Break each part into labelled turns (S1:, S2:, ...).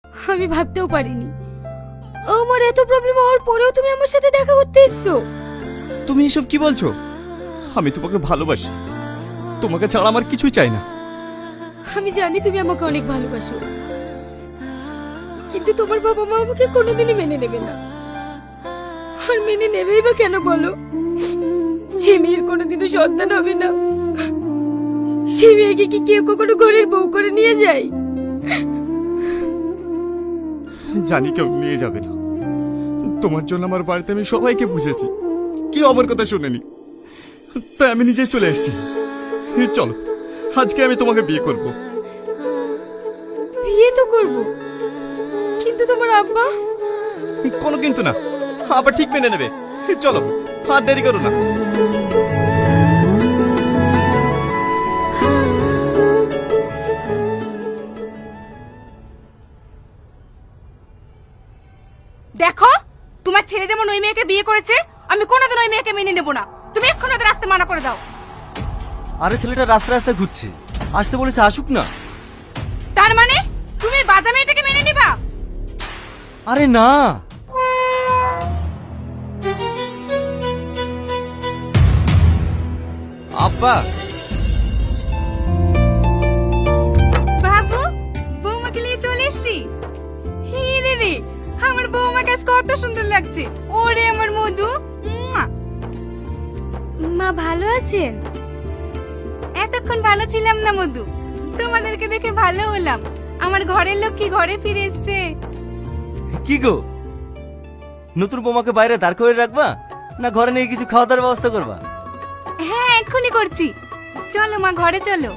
S1: আমি ভাবতেও পারিনি আমার এত প্রবলেম হওয়ার পরেও তুমি আমার সাথে দেখা করতে এসছো।
S2: তুমি এসব কি বলছো? আমি তোমাকে ভালোবাসি, তোমাকে ছাড়া আমার কিছুই চাই না।
S1: আমি জানি তুমি আমাকে অনেক ভালোবাসো, কিন্তু তোমার বাবা মা আমাকে কোনোদিনই মেনে নেবে না। আর মেনে নেবেই বা কেন বলো? যে মেয়ের কোনোদিনও সন্তান হবে না, সে মেয়েকে কি কেউ কখনো ঘরের বউ করে নিয়ে যায়?
S2: জানি কেউ নিয়ে যাবে না। তোমার জন্য আমার বাড়িতে আমি সবাইকে বুঝেছি, কেউ আমার কথা শুনেনি, তাই আমি নিজে চলে এসেছি। চলো, আজকে আমি তোমাকে বিয়ে করব।
S1: বিয়ে তো করব, কিন্তু তোমার আব্বা?
S2: কোনো কিন্তু না, আবার ঠিক মেনে নেবে। চলো, আর দেরি করো না।
S3: দেখো, তোমার ছেলে যেমন ওই মেয়েকে বিয়ে করেছে, আমি কোনোদিন ওই মেয়েকে মেনে নেব না। তুমি এক্ষুনি ওদের আসতে মানা করে দাও।
S4: আরে ছেলেটা রাস্তা রাস্তায় ঘুরছে, আসতে বলেছে, আসুক না।
S3: তার মানে তুমি বাজা মেয়েটাকে মেনে নিবা?
S4: আরে না,
S2: আব্বা,
S3: বাবু, বৌমাকে নিয়ে চলে এসছি। হে দিদি, আমার বৌমাকে আজ কত সুন্দর লাগছে। ওরে আমার মধু। মুয়া।
S1: মা ভালো আছেন?
S3: এতক্ষণ ভালো ছিলাম না মধু, তোমাদেরকে দেখে ভালো হলাম। আমার ঘরের লক্ষ্মী ঘরে ফিরে এসছে।
S4: কি গো, নতুন বৌমাকে বাইরে দাঁড় করে রাখবা না ঘরে নিয়ে কিছু খাওয়া দাওয়ার ব্যবস্থা করবা?
S3: হ্যাঁ, এক্ষুনি করছি। চলো মা, ঘরে চলো।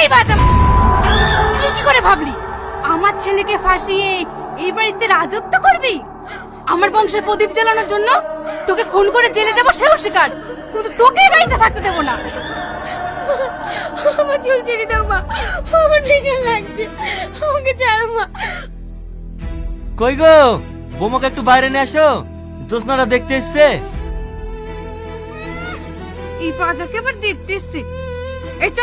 S3: এই বাজা, তুই কি করে ভাবলি আমার ছেলেকে ফাঁসিয়ে এই বাড়িতে রাজত্ব করবি? আমার বংশের প্রদীপ জ্বালানোর জন্য তোকে খুন করে জেলে যাবো সেও স্বীকার, কিন্তু তোকে এই বাড়িতে থাকতে দেবো না।
S1: আমার চুল ছেড়ে দাও মা, আমার ভীষণ লাগছে, আমাকে ছাড়ো মা।
S4: কই গো, বৌমাকে একটু বাইরে নিয়ে আসো, জোসনারা দেখতে এসছে।
S3: এই বাজাকে আবার দেখতে এসছে। এই চ।